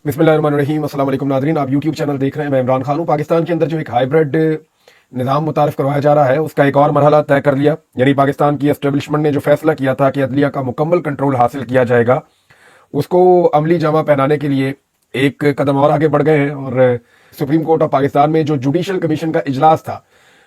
बिस्मिल्लाहिर्रहमानिर्रहीम। अस्सलाम वालेकुम नाज़रीन, आप यूट्यूब चैनल देख रहे हैं। मैं इमरान खान हूँ। पाकिस्तान के अंदर जो एक हाइब्रिड निज़ाम मुतारिफ करवाया जा रहा है, उसका एक और मरहला तय कर लिया। यानी पाकिस्तान की एस्टेब्लिशमेंट ने जो फैसला किया था कि अदलिया का मुकम्मल कंट्रोल हासिल किया जाएगा, उसको अमली जामा पहनाने के लिए एक कदम और आगे बढ़ गए हैं। और सुप्रीम कोर्ट ऑफ पाकिस्तान में जो जुडिशल कमीशन का इजलास था,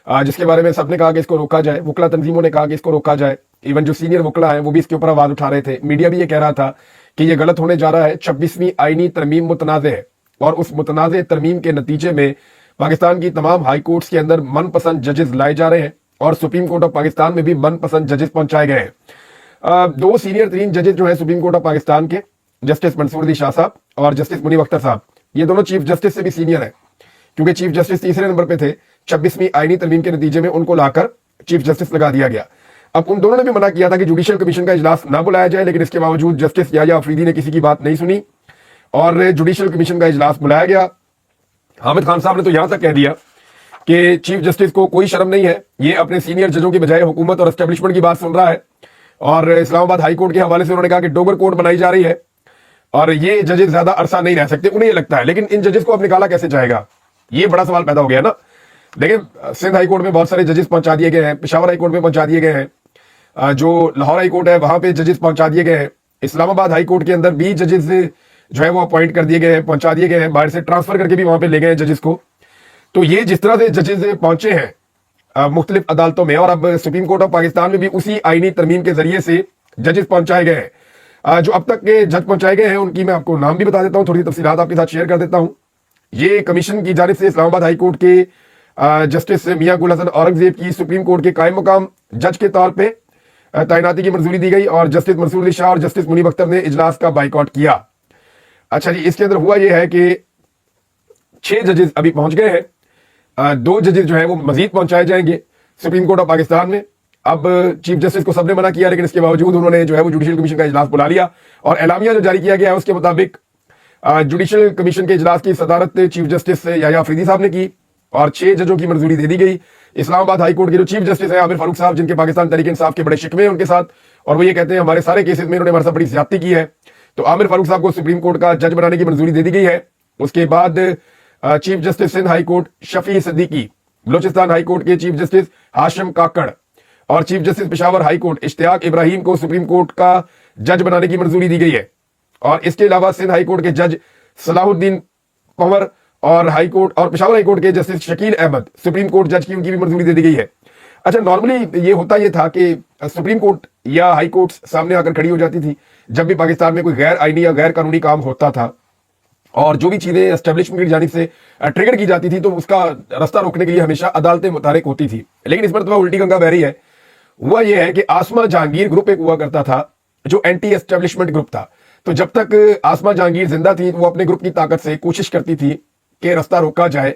जिसके बारे में सबने कहा कि इसको रोका जाए, वकला तंजीमों ने कहा कि इसको रोका जाए, इवन जो सीनियर वकला हैं वो भी इसके ऊपर आवाज उठा रहे थे। मीडिया भी ये कह रहा था कि ये गलत होने जा रहा है। 26वीं आईनी तरमीम मुतनाज़ है और उस मुतनाज़ तरमीम के नतीजे में पाकिस्तान की तमाम हाई कोर्ट्स के अंदर मनपसंद जजेस लाए जा रहे हैं और सुप्रीम कोर्ट ऑफ पाकिस्तान में भी मनपसंद जजेस पहुंचाए गए हैं। दो सीनियर तरीन जजेस जो है सुप्रीम कोर्ट ऑफ पाकिस्तान के, जस्टिस मंसूर अली शाह साहब और जस्टिस मुनीब अख्तर साहब, ये दोनों चीफ जस्टिस से भी सीनियर है, क्योंकि चीफ जस्टिस तीसरे नंबर पे थे। 26वीं आईनी तरमीम के नतीजे में उनको लाकर चीफ जस्टिस लगा दिया गया। अब उन दोनों ने भी मना किया था कि जुडिशियल कमीशन का इजलास ना बुलाया जाए, लेकिन इसके बावजूद जस्टिस याया अफरीदी ने किसी की बात नहीं सुनी और जुडिशियल कमीशन का इजलास बुलाया गया। हामिद खान साहब ने तो यहां तक कह दिया कि चीफ जस्टिस को कोई शर्म नहीं है, ये अपने सीनियर जजों की बजाय हुकूमत और एस्टेब्लिशमेंट की बात सुन रहा है। और इस्लामाबाद हाई कोर्ट के हवाले से उन्होंने कहा कि डोगर कोर्ट बनाई जा रही है और ये जजेस ज्यादा अरसा नहीं रह सकते, उन्हें ये लगता है। लेकिन इन जजेस को अब निकाला कैसे जाएगा, ये बड़ा सवाल पैदा हो गया ना। देखिए, सिंध हाई कोर्ट में बहुत सारे जजेस पहुंचा दिए गए हैं, पेशावर हाई कोर्ट में पहुंचा दिए गए हैं, जो लाहौर हाई कोर्ट है वहां पे जजेस पहुंचा दिए गए हैं, इस्लामाबाद हाई कोर्ट के अंदर भी जजेस जो है वो अपॉइंट कर दिए गए हैं, पहुंचा दिए गए हैं, बाहर से ट्रांसफर करके भी वहां पे ले गए हैं जजेस को। तो ये जिस तरह से जजेस पहुंचे हैं मुख्तलिफ अदालतों में, और अब सुप्रीम कोर्ट ऑफ पाकिस्तान में भी उसी आईनी तरमीम के जरिए से जजेस पहुंचाए गए हैं। जो अब तक के जज पहुंचाए गए हैं उनकी मैं आपको नाम भी बता देता हूं, थोड़ी तफसीलात आपके साथ शेयर कर देता हूं। ये कमीशन की जानिब से इस्लामाबाद हाई कोर्ट के जस्टिस मियां गुल हसन औरंगजेब की सुप्रीम कोर्ट के कायम मकाम जज के तौर पे तैनाती की मंजूरी दी गई और जस्टिस मंसूर अली शाह और जस्टिस मुनीब अख्तर ने इजलास का बाइकआउट किया। अच्छा जी, इसके अंदर हुआ यह है कि 6 जजेस अभी पहुंच गए हैं, 2 जजेस जो है वो मजीद पहुंचाए जाएंगे सुप्रीम कोर्ट ऑफ पाकिस्तान में। अब चीफ जस्टिस को सबने मना किया, लेकिन इसके बावजूद उन्होंने जो है वो जुडिशियल कमीशन का इजलास बुला लिया और एलामिया जो जारी किया गया है उसके मुताबिक जुडिशियल कमीशन के इजलास की सदारत चीफ जस्टिस याया अफरीदी साहब ने की और 6 जजों की मंजूरी दे दी गई। इस्लामाबाद हाई कोर्ट के जो चीफ जस्टिस है आमिर फारूक साहब, जिनके पाकिस्तान तहरीक इंसाफ के बड़े शिकवे हैं उनके साथ, और वो ये कहते हैं हमारे सारे केसेस में इन्होंने हमारे साथ बड़ी ज्यादती की है, तो आमिर फारूक साहब को सुप्रीम कोर्ट का जज बनाने की मंजूरी दे दी गई है। उसके बाद chief justice Sindh high court Shafi Siddiqui, Balochistan high court के चीफ जस्टिस हाशिम काकड़ और chief justice Peshawar high court Ishtiaq Ibrahim को सुप्रीम कोर्ट का जज बनाने की मंजूरी दी गई है। और इसके अलावा सिंध हाई कोर्ट के जज सलाहुद्दीन पंवर और हाई कोर्ट और पेशावर हाई कोर्ट के justice Shakeel Ahmed supreme court जज की उनकी भी मंजूरी दे दी गई है। अच्छा, नॉर्मली ये होता ये था कि सुप्रीम कोर्ट या हाई कोर्ट सामने आकर खड़ी हो जाती थी जब भी पाकिस्तान में कोई गैर आईनी या गैर कानूनी काम होता था, और जो भी चीजें एस्टेब्लिशमेंट की जानिब से ट्रिगर की जाती थी तो उसका रास्ता रोकने के लिए हमेशा अदालतें मुतारिक होती थी। लेकिन इस मरतबा उल्टी गंगा बह रही है। हुआ यह है कि आसमा जहांगीर ग्रुप एक हुआ करता था जो एंटी एस्टेब्लिशमेंट ग्रुप था। तो जब तक आसमा जहांगीर जिंदा थी वो अपने ग्रुप की ताकत से कोशिश करती थी कि रास्ता रोका जाए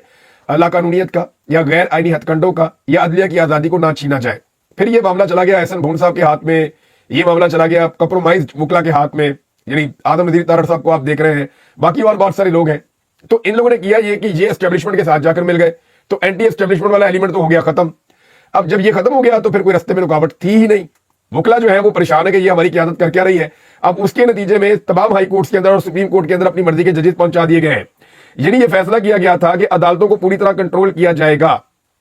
लाकानूनियत का या गैर आईनी हथकंडों का या अदलिया की आजादी को ना छीना जाए। फिर ये मामला चला गया एहसन भून साहब के हाथ में, ये मामला चला गया कंप्रोमाइज्ड वकला के हाथ में, यानी आदम नजीर तारड़ साहब को आप देख रहे हैं, बाकी और बहुत सारे लोग हैं। तो इन लोगों ने किया ये कि ये एस्टेब्लिशमेंट के साथ जाकर मिल गए, तो एंटी एस्टेब्लिशमेंट वाला एलिमेंट तो हो गया खत्म। अब जब ये खत्म हो गया तो फिर कोई रास्ते में रुकावट थी ही नहीं। वकला जो है वो परेशान है कि ये हमारी क्यादत कर क्या रही है। अब उसके नतीजे में तमाम हाई कोर्ट्स के अंदर और सुप्रीम कोर्ट के अंदर अपनी मर्जी के जजेस पहुंचा दिए गए हैं। यानी ये फैसला किया गया था कि अदालतों को पूरी तरह कंट्रोल किया जाएगा।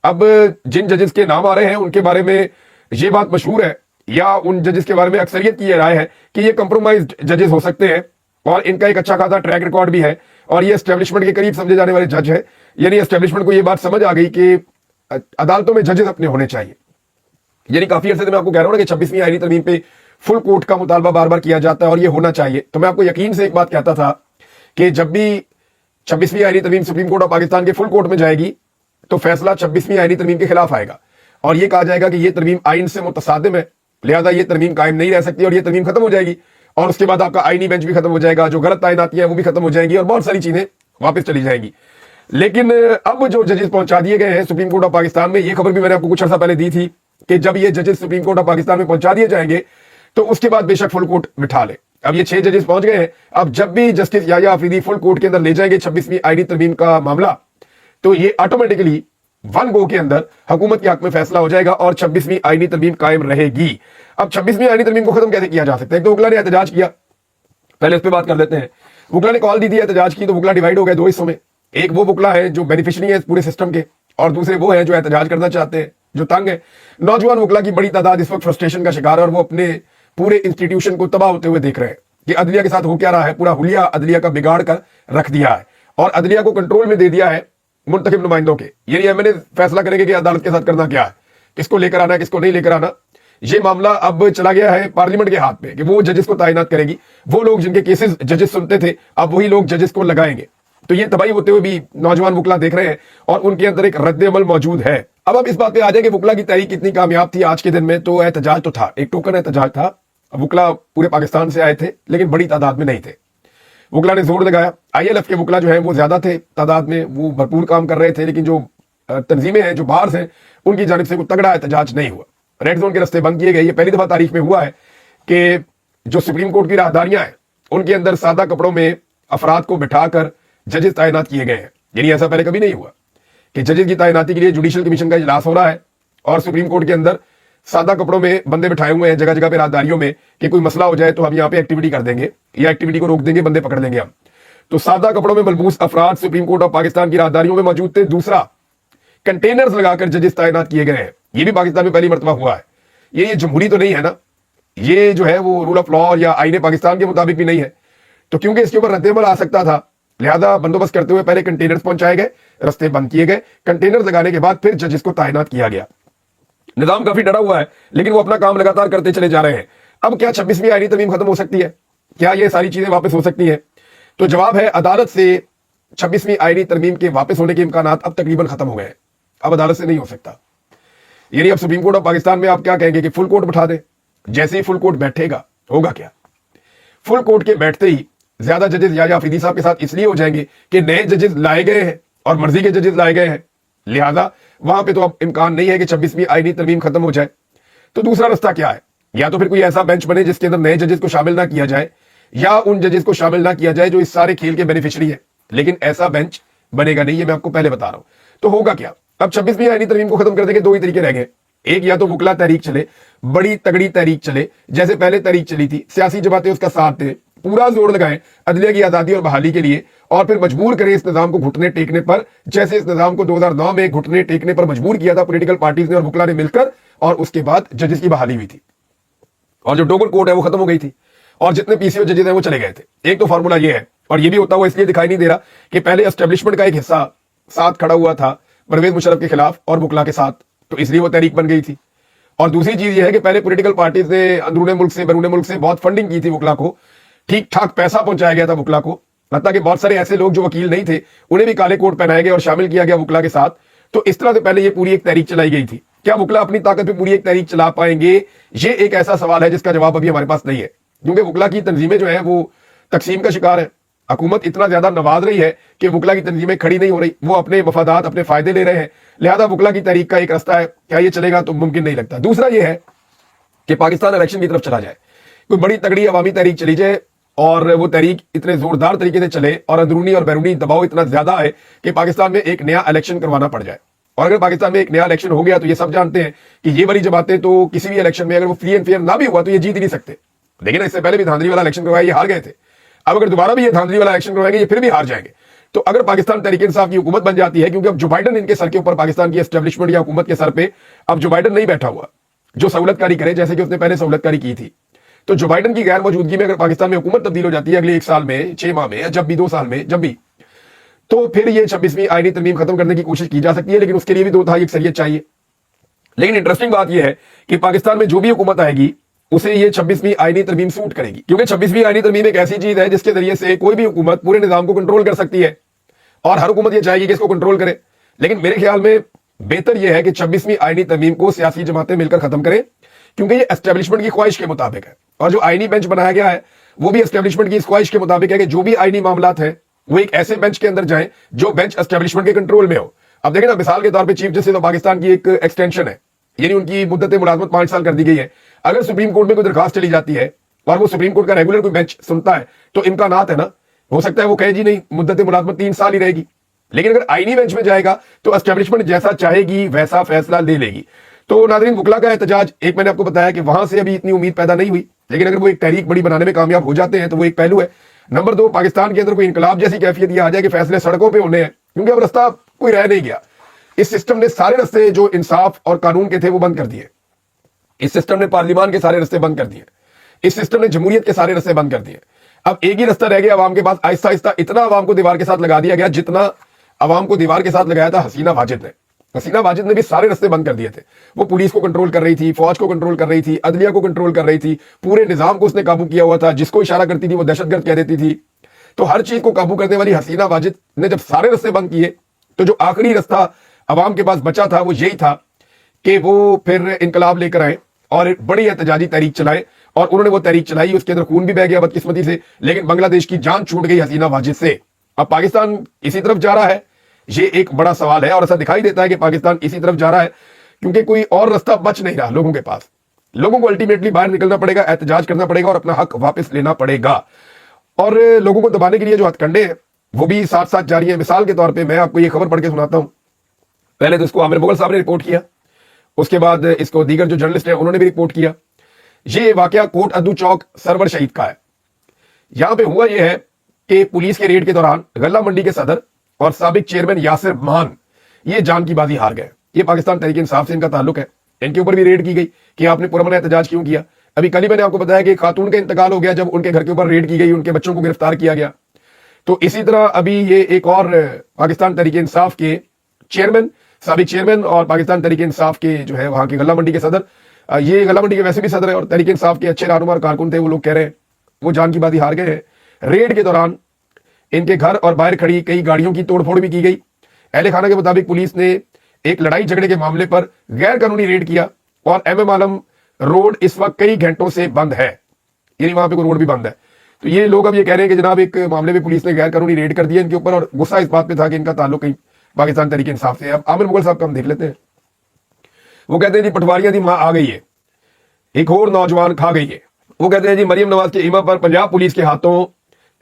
अब जिन जजेस के नाम आ रहे हैं उनके बारे में ये बात मशहूर है, या उन जजेस के बारे में अक्सरियत की राय है कि ये कंप्रोमाइज्ड जजेस हो सकते हैं और इनका एक अच्छा खासा ट्रैक रिकॉर्ड भी है और ये एस्टेब्लिशमेंट के करीब समझे जाने वाले जज है। यानी एस्टेब्लिशमेंट को ये बात समझ आ गई कि अदालतों में जजेस अपने होने चाहिए। यानी काफी अरसे से मैं आपको कह रहा हूं ना कि 26वीं आईनी तरमीम पे फुल कोर्ट का मुतालबा बार बार किया जाता है और ये होना चाहिए। तो मैं आपको यकीन से एक बात कहता था कि जब भी 26वीं आईनी तरमीम सुप्रीम कोर्ट ऑफ पाकिस्तान के फुल कोर्ट में जाएगी तो फैसला 26वीं आईनी तरमीम के खिलाफ आएगा और ये कहा जाएगा कि ये तरमीम आइन से मुतसादिम है, लिहाजा ये तरमीम कायम नहीं रह सकती और ये तरमीम खत्म हो जाएगी। और उसके बाद आपका आईनी बेंच भी खत्म हो जाएगा, जो गलत तायनाती है वो भी खत्म हो जाएंगी और बहुत सारी चीजें वापस चली जाएंगी। लेकिन अब जो जजेस पहुंचा दिए गए हैं सुप्रीम कोर्ट ऑफ पाकिस्तान में, ये खबर भी मैंने आपको कुछ अर्सा पहले दी थी कि जब ये जजेस सुप्रीम कोर्ट ऑफ पाकिस्तान में पहुंचा दिए जाएंगे तो उसके बाद बेशक फुल कोर्ट बिठा ले। अब ये 6 जजेस पहुंच गए हैं। अब जब भी जस्टिस याया अफरीदी फुल कोर्ट के अंदर ले जाएंगे 26वीं आईनी तरमीम का मामला, तो ये ऑटोमेटिकली वन गो के अंदर हुकूमत के हक में फैसला हो जाएगा और 26वीं आईनी तरमीम कायम रहेगी। अब 26वीं आईनी तरमीम को खत्म कैसे किया जा सकता है? एक तो वकला ने एहतजाज किया, पहले इस पर बात कर लेते हैं। वुकला ने कॉल दी थी एहतजाज की, तो वुकला डिवाइड हो गए दो हिस्सों में। एक वो वुकला है जो बेनिफिशरी है इस पूरे सिस्टम के, और दूसरे वो है जो एहतजाज करना चाहते हैं, जो तंग है। नौजवान वुकला की बड़ी तादाद इस वक्त फ्रस्ट्रेशन का शिकार है और वो अपने पूरे इंस्टीट्यूशन को तबाह होते हुए देख रहे हैं कि अदलिया के साथ हो क्या रहा है। पूरा हुलिया अदलिया का बिगाड़ कर रख दिया है और अदलिया को कंट्रोल में दे दिया है मुंतखब नुमाइंदों के। यानी एमएनए फैसला करेंगे कि अदालत के साथ करना क्या है, किसको लेकर आना है, किसको नहीं लेकर आना। ये मामला अब चला गया है पार्लियामेंट के हाथ में कि वो जजेस को तैनात करेगी। वो लोग जिनके केसेस जजेस सुनते थे, अब वही लोग जजेस को लगाएंगे। तो ये तबाही होते हुए भी नौजवान वुकला देख रहे हैं और उनके अंदर एक रद्द-ए-अमल मौजूद है। अब इस बात पे आ जाए कि वुकला की तहरीक कितनी कामयाब थी आज के दिन में। तो एहतजाज तो था, एक टोकन एहतजाज था। वुकला पूरे पाकिस्तान से आए थे लेकिन बड़ी तादाद में नहीं थे। वुकला ने जोर लगाया। आईएलएफ के वुकला जो है वो ज्यादा थे तादाद में, वो भरपूर काम कर रहे थे, लेकिन जो तंजीमें हैं, जो बाहर हैं, उनकी जानिब से कोई तगड़ा एहतजाज नहीं हुआ। रेड जोन के रास्ते बंद किए गए। ये पहली दफा तारीख में हुआ है कि जो सुप्रीम कोर्ट की राहदारियां हैं उनके अंदर सादा कपड़ों में अफराद को बिठाकर जजेस तैनात किए गए हैं। यानी ऐसा पहले कभी नहीं हुआ कि जजेस की तैनाती के लिए जुडिशियल कमीशन का इजलास हो रहा है और सुप्रीम कोर्ट के अंदर सादा कपड़ों में बंदे बिठाए हुए हैं जगह जगह पे राहदारियों में कि कोई मसला हो जाए तो हम यहाँ पे एक्टिविटी कर देंगे या एक्टिविटी को रोक देंगे, बंदे पकड़ लेंगे हम। तो सादा कपड़ों में मलबूस अफराद सुप्रीम कोर्ट ऑफ पाकिस्तान की राहदारियों में मौजूद थे। दूसरा, कंटेनर्स लगाकर जजेस तैनात किए गए हैं। ये भी पाकिस्तान में पहली मरतबा हुआ है। ये जमहूरी तो नहीं है ना, ये जो है वो रूल ऑफ लॉ या आईने पाकिस्तान के मुताबिक भी नहीं है। तो क्योंकि इसके ऊपर रद्द-ए-अमल आ सकता था, लिहाजा बंदोबस्त करते हुए पहले कंटेनर्स पहुंचाए गए, रास्ते बंद किए गए। कंटेनर्स लगाने के बाद फिर जजेस को तैनात किया गया। निजाम काफी डरा हुआ है लेकिन वो अपना काम लगातार करते चले जा रहे हैं। अब क्या 26वीं आईनी तरमीम खत्म हो सकती है? क्या ये सारी चीजें वापस हो सकती है? तो जवाब है, अदालत से 26वीं आईनी तरमीम के वापस होने के इम्कान अब तकरीबन खत्म हो गए हैं। अब अदालत से नहीं हो सकता। यानी अब सुप्रीम कोर्ट ऑफ पाकिस्तान में आप क्या कहेंगे कि फुल कोर्ट बैठा दे। जैसे ही फुल कोर्ट बैठेगा होगा क्या? फुल कोर्ट के बैठते ही ज्यादा जजेस या अफरीदी साहब के साथ इसलिए हो जाएंगे कि नए जजेस लाए गए हैं और मर्जी के जजेस लाए गए हैं, लिहाजा वहां पे तो अब इम्कान नहीं है कि 26वीं आईनी तरमीम खत्म हो जाए। तो दूसरा रास्ता क्या है? या तो फिर कोई ऐसा बेंच बने जिसके अंदर नए जजेस को शामिल ना किया जाए या उन जजेस को शामिल ना किया जाए जो इस सारे खेल के बेनिफिशियरी है। लेकिन ऐसा बेंच बनेगा नहीं, ये मैं आपको पहले बता रहा हूं। तो होगा क्या? अब 26वीं आईनी तरमीम को खत्म करने के दो ही तरीके रह गए। एक, या तो वुकला तहरीक चले, बड़ी तगड़ी तहरीक चले जैसे पहले तहरीक चली थी, सियासी जमातें उसका साथ दें, पूरा जोर लगाएं अदलिया की आजादी और बहाली के लिए और फिर मजबूर करें इस निजाम को घुटने टेकने पर, जैसे इस निजाम को 2009 में घुटने टेकने पर मजबूर किया था पॉलिटिकल पार्टीज ने और वुकला ने मिलकर, और उसके बाद जजेस की बहाली हुई थी और जो डोगल कोर्ट है वो खत्म हो गई थी और जितने पीसीओ जजेस हैं वो चले गए थे। एक तो फॉर्मूला ये है, और ये भी होता हुआ इसलिए दिखाई नहीं दे रहा कि पहले एस्टेब्लिशमेंट का एक हिस्सा साथ खड़ा हुआ था परवेज मुशर्रफ के खिलाफ और वुकला के साथ, तो इसलिए वो तहरीक बन गई थी। और दूसरी चीज ये है कि पहले पॉलिटिकल पार्टीज ने अंदरूने मुल्क से बैरूने मुल्क से बहुत फंडिंग की थी वुकला को, ठीक ठाक पैसा पहुंचाया गया था वुकला को, हत्ता कि बहुत सारे ऐसे लोग जो वकील नहीं थे उन्हें भी काले कोट पहनाए गए और शामिल किया गया वुकला के साथ। तो इस तरह से पहले ये पूरी एक तहरीक चलाई गई थी। क्या वुकला अपनी ताकत पे पूरी एक तहरीक चला पाएंगे? ये एक ऐसा सवाल है जिसका जवाब अभी हमारे पास नहीं है, क्योंकि वुकला की तंजीमें जो है वो तकसीम का शिकार है। हुकूमत इतना ज्यादा नवाज रही है कि वुकला की तंजीमें खड़ी नहीं हो रही, वो अपने मफादात अपने फायदे ले रहे हैं, लिहाजा वुकला की तहरीक का एक रास्ता है। क्या ये चलेगा? तो मुमकिन नहीं लगता। दूसरा ये है कि पाकिस्तान इलेक्शन की तरफ चला जाए, कोई बड़ी तगड़ी अवामी तहरीक चली जाए और वो तहरीक इतने जोरदार तरीके से चले और अंदरूनी और बैरूनी दबाव इतना ज्यादा है कि पाकिस्तान में एक नया इलेक्शन करवाना पड़ जाए। और अगर पाकिस्तान में एक नया इलेक्शन हो गया तो ये सब जानते हैं कि ये वाली जमातें तो किसी भी इलेक्शन में अगर वो फ्री एंड फेयर ना भी हुआ तो ये जीत ही नहीं सकते। लेकिन इससे पहले भी धांधली वाला इलेक्शन करवाया, ये हार गए थे। अब अगर दोबारा भी ये धांधली वाला इलेक्शन करवाएंगे ये फिर भी हार जाएंगे। तो अगर पाकिस्तान तहरीक इंसाफ की हुकूमत बन जाती है, क्योंकि अब जो बाइडन इनके सर के ऊपर, पाकिस्तान की एस्टेब्लिशमेंट या हुकूमत के सर पे अब जो बाइडन नहीं बैठा हुआ जो सहूलतकारी करे जैसे कि उसने पहले सहूलतकारी की थी, तो जो बाइडन की गैर मौजूदगी में अगर पाकिस्तान में हुकूमत तब्दील हो जाती है अगले 1 साल में, 6 माह में या जब भी 2 साल में, जब भी, तो फिर ये 26वीं आईनी तरमीम खत्म करने की कोशिश की जा सकती है। लेकिन उसके लिए भी 2 तिहाई अक्सरियत चाहिए। लेकिन इंटरेस्टिंग बात यह है कि पाकिस्तान में जो भी हुकूमत आएगी उसे ये 26वीं आईनी तरमीम सूट करेगी, क्योंकि 26वीं आईनी तरमीम एक ऐसी चीज है जिसके जरिए से कोई भी हुकूमत पूरे निजाम को कंट्रोल कर सकती है और हर हुकूमत ये चाहेगी कि इसको कंट्रोल करे। लेकिन मेरे ख्याल में बेहतर यह है कि 26वीं आईनी तरमीम को सियासी जमातें मिलकर खत्म करें, क्योंकि ये एस्टेब्लिशमेंट की ख्वाहिश के मुताबिक है और जो आईनी बेंच बनाया गया है वो भी एस्टेब्लिशमेंट की इस ख्वाहिश के मुताबिक है कि जो भी आईनी मामलात हैं वो एक ऐसे बेंच के अंदर जाएं जो बेंच एस्टेब्लिशमेंट के कंट्रोल में हो। अब देखें ना, मिसाल के तौर पे चीफ जस्टिस ऑफ पाकिस्तान की एक एक्सटेंशन है, यानी उनकी मुद्दत मुलाजमत 5 साल कर दी गई है। अगर सुप्रीम कोर्ट में कोई दरखास्त चली जाती है और वो सुप्रीम कोर्ट का रेगुलर कोई बेंच सुनता है तो इम्कानात है ना, हो सकता है वो कहे जी नहीं मुद्दत मुलाजमत 3 साल ही रहेगी। लेकिन अगर आईनी बेंच में जाएगा तो एस्टेब्लिशमेंट जैसा चाहेगी वैसा फैसला ले लेगी। तो नाज़रीन, वुकला का एहतजाज, एक मैंने आपको बताया कि वहां से अभी इतनी उम्मीद पैदा नहीं हुई, लेकिन अगर वो एक तहरीक बड़ी बनाने में कामयाब हो जाते हैं तो वो एक पहलू है। नंबर 2, पाकिस्तान के अंदर कोई इनकलाब जैसी कैफियत ये आ जाए कि फैसले सड़कों पे होने हैं, क्योंकि अब रास्ता कोई रह नहीं गया। इस सिस्टम ने सारे रास्ते जो इंसाफ और कानून के थे वो बंद कर दिए। इस सिस्टम ने पार्लियामान के सारे रास्ते बंद कर दिए। इस सिस्टम ने जमहूरियत के सारे रास्ते बंद कर दिए। अब एक ही रास्ता रह गया अवाम के पास। आहिस्ता आहिस्ता इतना अवाम को दीवार के साथ लगा दिया गया जितना अवाम को दीवार के साथ लगाया था हसीना वाजिद ने। हसीना वाजिद ने भी सारे रास्ते बंद कर दिए थे। वो पुलिस को कंट्रोल कर रही थी, फौज को कंट्रोल कर रही थी, अदलिया को कंट्रोल कर रही थी, पूरे निजाम को उसने काबू किया हुआ था। जिसको इशारा करती थी वो दहशतगर्द कह देती थी। तो हर चीज को काबू करने वाली हसीना वाजिद ने जब सारे रास्ते बंद किए तो जो आखिरी रास्ता अवाम के पास बचा था वो यही था कि वो फिर इनकलाब लेकर आए और एक बड़ी एहतजाजी तहरीक चलाए। और उन्होंने वो तहरीक चलाई, उसके अंदर खून भी बह गया बदकिस्मती से, लेकिन बांग्लादेश की जान छूट गई हसीना वाजिद से। अब पाकिस्तान इसी तरफ जा रहा है, ये एक बड़ा सवाल है। और ऐसा दिखाई देता है कि पाकिस्तान इसी तरफ जा रहा है क्योंकि कोई और रास्ता बच नहीं रहा लोगों के पास। लोगों को अल्टीमेटली बाहर निकलना पड़ेगा, एहतजाज करना पड़ेगा और अपना हक वापस लेना पड़ेगा। और लोगों को दबाने के लिए जो हथकंडे हैं वो भी साथ साथ जारी है। मिसाल के तौर पर मैं आपको ये खबर पढ़ के सुनाता हूं। पहले तो इसको आमिर मुगल साहब ने रिपोर्ट किया, उसके बाद इसको दीगर जो जर्नलिस्ट हैं उन्होंने भी रिपोर्ट किया। ये वाकया कोट अद्दू चौक सरवर शहीद का है। यहां पे हुआ यह है कि पुलिस के रेड के दौरान गल्ला मंडी के सदर और साबिक चेयरमैन यासिर मान ये जान की बाजी हार गए। ये पाकिस्तान तहरीक इंसाफ से इनका ताल्लुक है। इनके ऊपर भी रेड की गई कि आपने पुरअमन एहतजाज क्यों किया। अभी कल ही मैंने आपको बताया कि खातून का इंतकाल हो गया जब उनके घर के ऊपर रेड की गई, उनके बच्चों को गिरफ्तार किया गया। तो इसी तरह अभी ये एक और पाकिस्तान तहरीक इंसाफ के चेयरमैन, साबिक चेयरमैन और पाकिस्तान तहरीक इंसाफ के जो है वहां के गल्ला मंडी के सदर, ये गल्ला मंडी के वैसे भी सदर है और तहरीक इंसाफ के अच्छे रहनुमा और कारकुन थे, वो लोग कह रहे हैं वो जान की बाजी हार गए हैं। रेड के दौरान इनके घर और बाहर खड़ी कई गाड़ियों की तोड़फोड़ भी की गई। अहले खाना के मुताबिक पुलिस ने एक लड़ाई झगड़े के मामले पर गैर कानूनी रेड किया और एमएम आलम रोड इस वक्त कई घंटों से बंद है, यानी वहां पे कोई रोड भी बंद है। तो ये लोग अब ये कह रहे हैं कि जनाब एक मामले में पुलिस ने गैर कानूनी रेड कर दिया इनके ऊपर और गुस्सा इस बात पे था कि इनका ताल्लुक कहीं पाकिस्तान तहरीक इंसाफ से। अब आमिर मुगल साहब का हम देख लेते हैं। वो कहते हैं जी पटवारियां दी मां आ गई है, एक और नौजवान खा गई है। वो कहते हैं जी मरियम नवाज के इमा पर पंजाब पुलिस के हाथों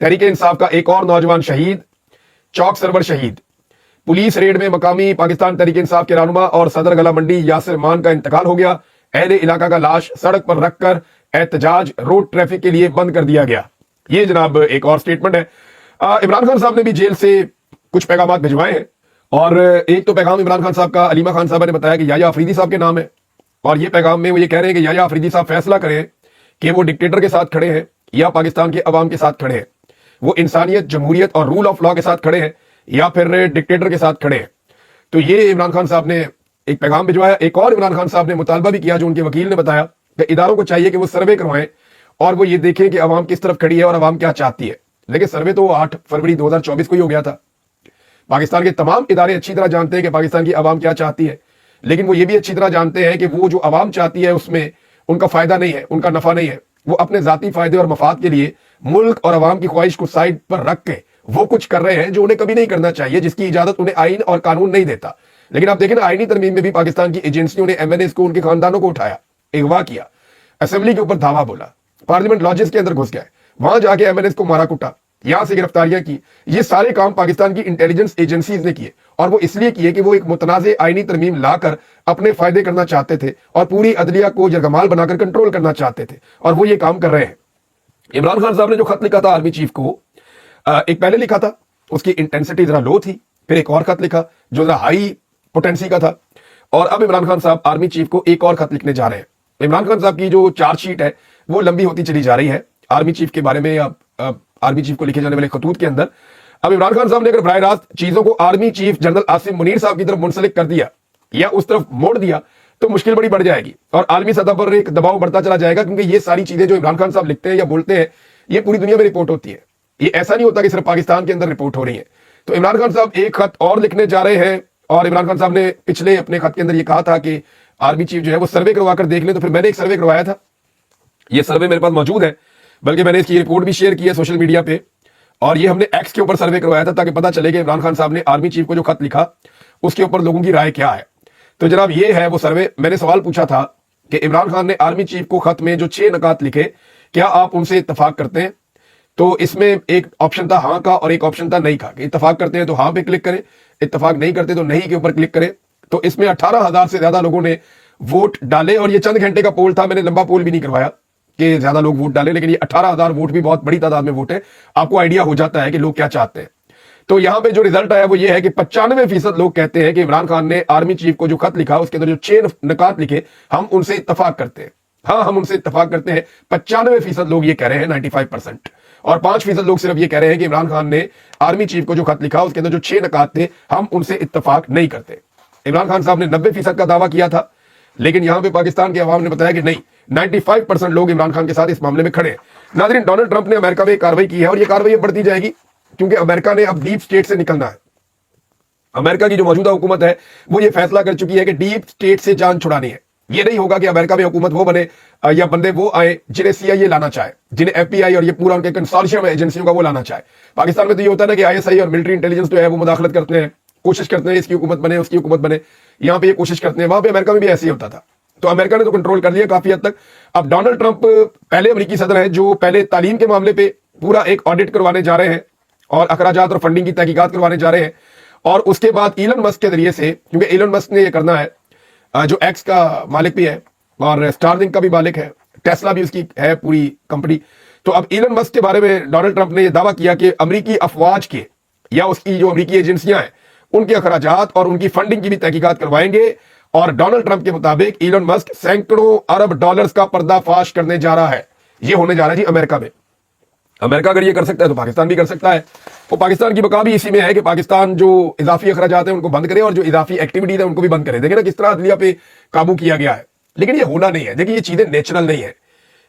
तहरीक इंसाफ का एक और नौजवान शहीद, चौक सरवर शहीद। पुलिस रेड में मकामी पाकिस्तान तहरीक इंसाफ के रहनुमा और सदर गला मंडी यासिर मान का इंतकाल हो गया। अहले इलाका का लाश सड़क पर रखकर एहतजाज रोड ट्रैफिक के लिए बंद कर दिया गया। ये जनाब एक और स्टेटमेंट है। इमरान खान साहब ने भी जेल से कुछ पैगाम भिजवाए हैं और एक तो पैगाम इमरान खान साहब का अलीमा खान साहब ने बताया कि याया अफरीदी साहब के नाम है और ये पैगाम में वो ये कह रहे हैं कि याया अफरीदी साहब फैसला करें कि वो डिक्टेटर के साथ खड़े हैं या पाकिस्तान के अवाम के साथ खड़े हैं, वो इंसानियत, जमहूरियत और रूल ऑफ लॉ के साथ खड़े हैं या फिर डिक्टेटर के साथ खड़े हैं। तो ये इमरान खान साहब ने एक पैगाम भिजवाया। एक और इमरान खान साहब ने मुतालबा भी किया, जो उनके वकील ने बताया कि इदारों को चाहिए कि वो सर्वे करवाएं और वो ये देखें कि अवाम किस तरफ खड़ी है और अवाम क्या चाहती है। लेकिन सर्वे तो 8 फरवरी 2024 को ही हो गया था। पाकिस्तान के तमाम इदारे अच्छी तरह जानते हैं कि पाकिस्तान की अवाम क्या चाहती है, लेकिन वो ये भी अच्छी तरह जानते हैं कि वो जो अवाम चाहती है उसमें उनका फायदा नहीं है, उनका नफा नहीं है। वो अपने जाती फायदे और मफाद के लिए मुल्क और अवाम की ख्वाहिश को साइड पर रख के वो कुछ कर रहे हैं जो उन्हें कभी नहीं करना चाहिए, जिसकी इजाजत उन्हें आइन और कानून नहीं देता। लेकिन आप देखें ना, आईनी तरमीम में भी पाकिस्तान की एजेंसियों ने एमएनएस को, उनके खानदानों को उठाया, अगवा किया, असेंबली के ऊपर धावा बोला, पार्लियामेंट लॉजेस के अंदर घुस गए, वहां जाके एमएनएस को मारा कुटा, यहां से गिरफ्तारियां की। ये सारे काम पाकिस्तान की इंटेलिजेंस एजेंसीज ने किए और वो इसलिए किए कि वो एक मुतनाज़े आईनी तरमीम लाकर अपने फायदे करना चाहते थे और पूरी अदलिया को जरगमाल बनाकर कंट्रोल करना चाहते थे और वो ये काम कर रहे हैं। इमरान खान साहब ने जो खत लिखा था आर्मी चीफ को, एक पहले लिखा था, उसकी इंटेंसिटी जरा लो थी, फिर एक और खत लिखा जो जरा हाई पोटेंसी का था और अब इमरान खान साहब आर्मी चीफ को एक और खत लिखने जा रहे हैं। इमरान खान साहब की जो चार्जशीट है वो लंबी होती चली जा रही है आर्मी चीफ के बारे में, आर्मी चीफ को लिखे जाने वाले खतूत के अंदर। अब इमरान खान साहब ने अगर बराह रास्त चीजों को army chief general Asim Munir साहब की तरफ मुंसलिक कर दिया या उस तरफ मोड़ दिया तो मुश्किल बड़ी बढ़ जाएगी और आलमी सतह पर एक दबाव बढ़ता चला जाएगा, क्योंकि ये सारी चीजें जो इमरान खान साहब लिखते हैं या बोलते हैं ये पूरी दुनिया में रिपोर्ट होती है। ये ऐसा नहीं होता कि सिर्फ पाकिस्तान के अंदर रिपोर्ट हो रही है। तो इमरान खान साहब एक खत और लिखने जा रहे हैं और इमरान खान साहब ने पिछले अपने खत के अंदर ये कहा था कि आर्मी चीफ जो है वो सर्वे करवा कर देख ले। तो फिर मैंने एक सर्वे करवाया था, ये सर्वे मेरे पास मौजूद है, बल्कि मैंने इसकी रिपोर्ट भी शेयर की है सोशल मीडिया पे और ये हमने एक्स के ऊपर सर्वे करवाया था ताकि पता चले कि इमरान खान साहब ने आर्मी चीफ को जो खत लिखा उसके ऊपर लोगों की राय क्या है। तो जनाब ये है वो सर्वे। मैंने सवाल पूछा था कि इमरान खान ने आर्मी चीफ को खत में जो 6 नकात लिखे, क्या आप उनसे इत्तफाक करते हैं? तो इसमें एक ऑप्शन था हाँ का और एक ऑप्शन था नहीं का। इत्तफाक करते हैं तो हाँ पे क्लिक करें, इत्तफाक नहीं करते तो नहीं के ऊपर क्लिक करें। तो इसमें 18,000 से ज्यादा लोगों ने वोट डाले और ये चंद घंटे का पोल था, मैंने लंबा पोल भी नहीं करवाया। कि ज्यादा लोग वोट डालें, लेकिन ये 18,000 वोट भी बहुत बड़ी तादाद में वोट है। आपको आइडिया हो जाता है कि लोग क्या चाहते हैं। तो यहां पे जो रिजल्ट आया वो ये है कि 95% लोग कहते हैं कि इमरान खान ने आर्मी चीफ को जो खत लिखा उसके अंदर जो 6 नकात लिखे, हम उनसे इत्तफाक करते हैं। हाँ, हम उनसे इत्तफाक करते हैं। 95% लोग ये कह रहे हैं, 95%। और 5% लोग सिर्फ ये कह रहे हैं कि इमरान खान ने आर्मी चीफ को जो खत लिखा उसके अंदर जो 6 नकात थे, हम उनसे इत्तफाक नहीं करते। इमरान खान साहब ने 90% का दावा किया था, लेकिन यहां पे पाकिस्तान के अवाम ने बताया कि नहीं, 95% लोग इमरान खान के साथ इस मामले में खड़े हैं। नाज़रीन, डोनाल्ड ट्रंप ने अमेरिका में कार्रवाई की है और ये कार्रवाई बढ़ती जाएगी, क्योंकि अमेरिका ने अब डीप स्टेट से निकलना है। अमेरिका की जो मौजूदा हुकूमत है वो ये फैसला कर चुकी है कि डीप स्टेट से जान छुड़ानी है। ये नहीं होगा कि अमेरिका में हुकूमत वो बने या बंदे वो आए जिन्हें सीआईए लाना चाहे, जिन्हें एफबीआई और ये पूरा उनके कंसोर्शियम एजेंसियों का वो लाना चाहे। पाकिस्तान में तो ये होता है ना कि आईएसआई और मिलिट्री इंटेलिजेंस जो है वो मुदाखलत करते हैं, कोशिश करते हैं इसकी हुकूमत बने, उसकी हुकूमत बने। यहां पे ये कोशिश करते हैं, वहां पे अमेरिका में भी ऐसे ही होता था। तो अमेरिका ने तो कंट्रोल कर लिया काफी हद तक। अब डोनाल्ड ट्रंप पहले अमेरिकी सदर है जो पहले तालीम के मामले पे पूरा एक ऑडिट करवाने जा रहे हैं और अखराजात और फंडिंग की तहकीकात करवाने जा रहे हैं। और उसके बाद इलन मस्क के जरिए से, क्योंकि इलन मस्क ने ये करना है, जो एक्स का मालिक भी है और स्टारलिंक का भी मालिक है, टेस्ला भी उसकी है पूरी कंपनी। तो अब इलन मस्क के बारे में डोनाल्ड ट्रंप ने यह दावा किया कि अमेरिकी अफवाज के या उसकी जो अमेरिकी एजेंसियां हैं उनके अखराजात और उनकी फंडिंग की भी तहकीकात करवाएंगे। और डोनाल्ड ट्रंप के मुताबिक इलन मस्क सैकड़ों अरब डॉलर्स का पर्दाफाश करने जा रहा है। ये होने जा रहा है जी अमेरिका में। अमेरिका अगर ये कर सकता है तो पाकिस्तान भी कर सकता है। तो पाकिस्तान की बका भी इसी में है कि पाकिस्तान जो इजाफी अखराजात हैं उनको बंद करे और जो इजाफी एक्टिविटीज है उनको भी बंद करे। देखिए ना किस तरह अदलिया पे काबू किया गया है, लेकिन ये होना नहीं है। देखिए ये चीजें नेचुरल नहीं है,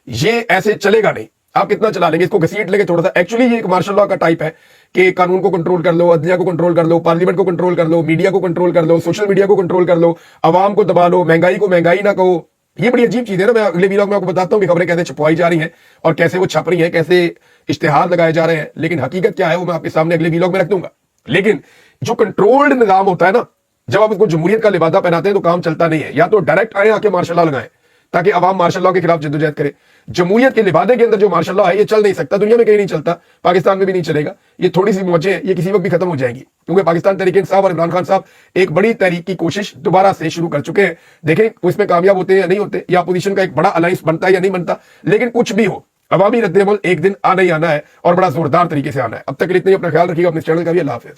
ये ऐसे चलेगा नहीं। आप कितना चला लेंगे इसको, घसीट लेंगे थोड़ा सा। एक्चुअली ये एक मार्शल लॉ का टाइप है कि कानून को कंट्रोल कर लो, अदलिया को कंट्रोल कर लो, पार्लियामेंट को कंट्रोल कर लो, मीडिया को कंट्रोल कर लो, सोशल मीडिया को कंट्रोल कर लो, अवाम को दबा लो, महंगाई को महंगाई ना कहो। ये बड़ी अजीब चीज है ना। मैं अगले वीडियो में आपको बताता हूं कि खबरें कैसे छुपवाई जा रही हैं और कैसे वो छप रही हैं, कैसे इश्तिहार लगाए जा रहे हैं, लेकिन हकीकत क्या है वो मैं आपके सामने अगले वीडियो में रख दूंगा। लेकिन जो कंट्रोल्ड निजाम होता है ना, जब आप उसको जमहूरियत का लिबादा पहनाते हैं तो काम चलता नहीं है। या तो डायरेक्ट आए आके मार्शल लॉ लगाएं ताकि अवाम मार्शल लॉ के खिलाफ जद्दोजहद करे। जमहूरियत के लिबादे के अंदर जो मार्शल लॉ है ये चल नहीं सकता, दुनिया में कहीं नहीं चलता, पाकिस्तान में भी नहीं चलेगा। ये थोड़ी सी मौजें हैं, ये किसी वक्त भी खत्म हो जाएंगी, क्योंकि पाकिस्तान तहरीक इंसाफ और इमरान खान साहब एक बड़ी तहरीक की कोशिश दोबारा से शुरू कर चुके हैं। देखें उसमें कामयाब होते हैं या नहीं होते, या अपोजिशन का एक बड़ा अलायंस बनता है या नहीं बनता, लेकिन कुछ भी हो अवामी रद्द-ए-अमल एक दिन आना ही आना है और बड़ा जोरदार तरीके से आना है। अब तक के लिए इतना ही, अपना ख्याल रखिएगा, अपने चैनल का भी। अल्लाह हाफिज़।